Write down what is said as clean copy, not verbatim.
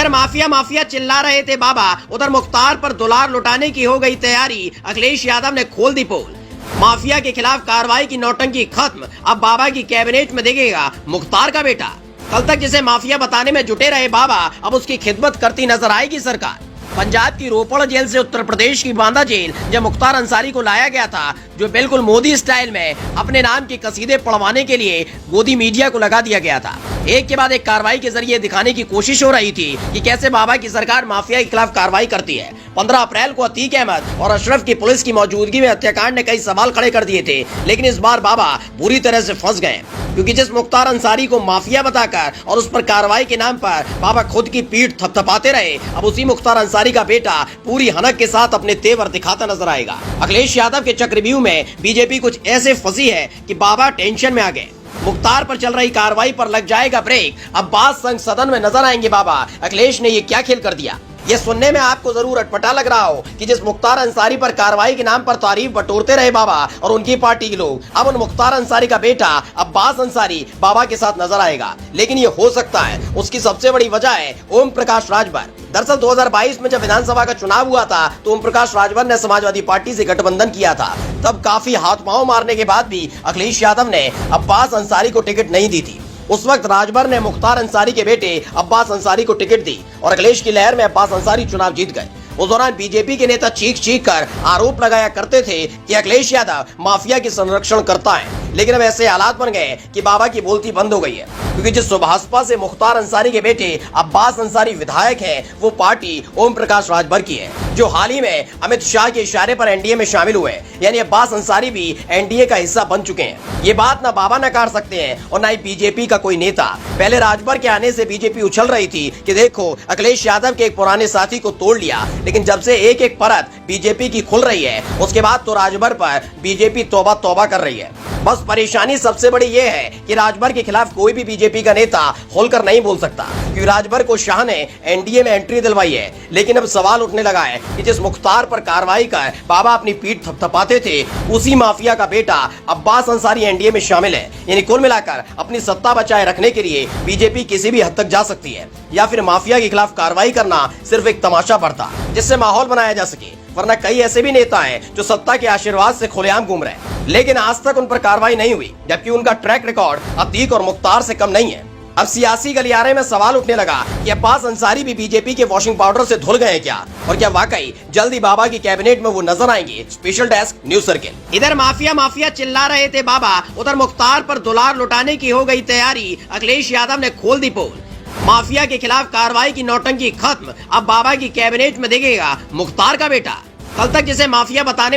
इधर mafia mafia चिल्ला रहे थे बाबा, उधर मुख्तार पर दुलार लुटाने की हो गई तैयारी। अखिलेश यादव ने खोल दी पोल। माफिया के खिलाफ कार्रवाई की नौटंकी खत्म, अब बाबा की कैबिनेट में दिखेगा मुख्तार का बेटा। कल तक जिसे माफिया बताने में जुटे रहे बाबा, अब उसकी खिदमत करती नजर आएगी सरकार। पंजाब की रोपड़ जेल से उत्तर प्रदेश की बांदा जेल जब मुख्तार अंसारी को लाया गया था, जो बिल्कुल मोदी स्टाइल में अपने नाम के कसीदे पढ़वाने के लिए गोदी मीडिया को लगा दिया गया था। एक के बाद एक कार्रवाई के जरिए दिखाने की कोशिश हो रही थी कि कैसे बाबा की सरकार माफिया के खिलाफ कार्रवाई करती है। 15 अप्रैल को अतीक अहमद और अशरफ की पुलिस की मौजूदगी में हत्याकांड ने कई सवाल खड़े कर दिए थे, लेकिन इस बार बाबा बुरी तरह से फंस गए, क्योंकि जिस मुख्तार अंसारी को माफिया बताकर और उस पर कार्रवाई के नाम पर बाबा खुद की पीठ थपथपाते रहे, अब उसी मुख्तार अंसारी का बेटा पूरी हनक के साथ अपने तेवर दिखाता नजर आएगा। अखिलेश यादव के चक्रव्यूह में बीजेपी कुछ ऐसे फंसी है कि बाबा टेंशन में आ गए। मुख्तार पर चल रही कार्रवाई पर लग जाएगा ब्रेक, अब बात संग सदन में नजर आएंगे बाबा। अखिलेश ने ये क्या खेल कर दिया? ये सुनने में आपको जरूर अटपटा लग रहा हो कि जिस मुख्तार अंसारी पर कार्रवाई के नाम पर तारीफ बटोरते रहे बाबा और उनकी पार्टी के लोग, अब उन मुख्तार अंसारी का बेटा अब्बास अंसारी बाबा के साथ नजर आएगा। लेकिन ये हो सकता है, उसकी सबसे बड़ी वजह है ओम प्रकाश राजभर। दरअसल 2022 में जब विधानसभा का चुनाव हुआ था तो ओम प्रकाश राजभर ने समाजवादी पार्टी से गठबंधन किया था। तब काफी हाथ पांव मारने के बाद भी अखिलेश यादव ने अब्बास अंसारी को टिकट नहीं दी थी। उस वक्त राजभर ने मुख्तार अंसारी के बेटे अब्बास अंसारी को टिकट दी और अखिलेश की लहर में अब्बास अंसारी चुनाव जीत गए। उस दौरान बीजेपी के नेता चीख कर आरोप लगाया करते थे कि अखिलेश यादव माफिया की संरक्षण करता है, लेकिन अब ऐसे हालात बन गए कि बाबा की बोलती बंद हो गई है, क्योंकि जिस भाजपा से मुख्तार अंसारी के बेटे अब्बास अंसारी विधायक हैं, वो पार्टी ओम प्रकाश राजभर की है, जो हाल ही में अमित शाह के इशारे पर एनडीए में शामिल हुए। यानी अब्बास अंसारी भी एनडीए का हिस्सा बन चुके हैं। ये बात ना बाबा नकार सकते हैं और ना ही बीजेपी का कोई नेता। पहले राजभर के आने से बीजेपी उछल रही थी कि देखो अखिलेश यादव के एक पुराने साथी को तोड़ लिया, लेकिन जब से एक एक परत बीजेपी की खुल रही है, उसके बाद तो राजभर पर बीजेपी तौबा तौबा कर रही है। बस परेशानी सबसे बड़ी ये है कि राजभर के खिलाफ कोई भी बीजेपी का नेता खोलकर नहीं बोल सकता, क्योंकि राजभर को शाह ने एनडीए में एंट्री दिलवाई है। लेकिन अब सवाल उठने लगा है कि जिस मुख्तार पर कार्रवाई कर बाबा अपनी पीठ थपथपाते थे, उसी माफिया का बेटा अब्बास अंसारी एनडीए में शामिल है। यानी कुल मिलाकर अपनी सत्ता बचाए रखने के लिए बीजेपी किसी भी हद तक जा सकती है, या फिर माफिया के खिलाफ कार्रवाई करना सिर्फ एक तमाशा बढ़ता जिससे माहौल बनाया जा सके। वरना कई ऐसे भी नेता हैं जो सत्ता के आशीर्वाद से खुलेआम घूम रहे हैं, लेकिन आज तक उन पर कार्रवाई नहीं हुई, जबकि उनका ट्रैक रिकॉर्ड अतीक और मुख्तार से कम नहीं है। अब सियासी गलियारे में सवाल उठने लगा कि अब्बास अंसारी भी बीजेपी के वॉशिंग पाउडर से धुल गए क्या, और क्या वाकई जल्दी बाबा की कैबिनेट में वो नजर आएंगे। Special desk news circle. इधर माफिया माफिया चिल्ला रहे थे बाबा, उधर मुख्तार पर दुलार लुटाने की हो गई तैयारी। अखिलेश यादव ने खोल दी पोल। माफिया के खिलाफ कार्रवाई की नौटंकी खत्म, अब बाबा की कैबिनेट में दिखेगा मुख्तार का बेटा। कल तक जिसे माफिया बताने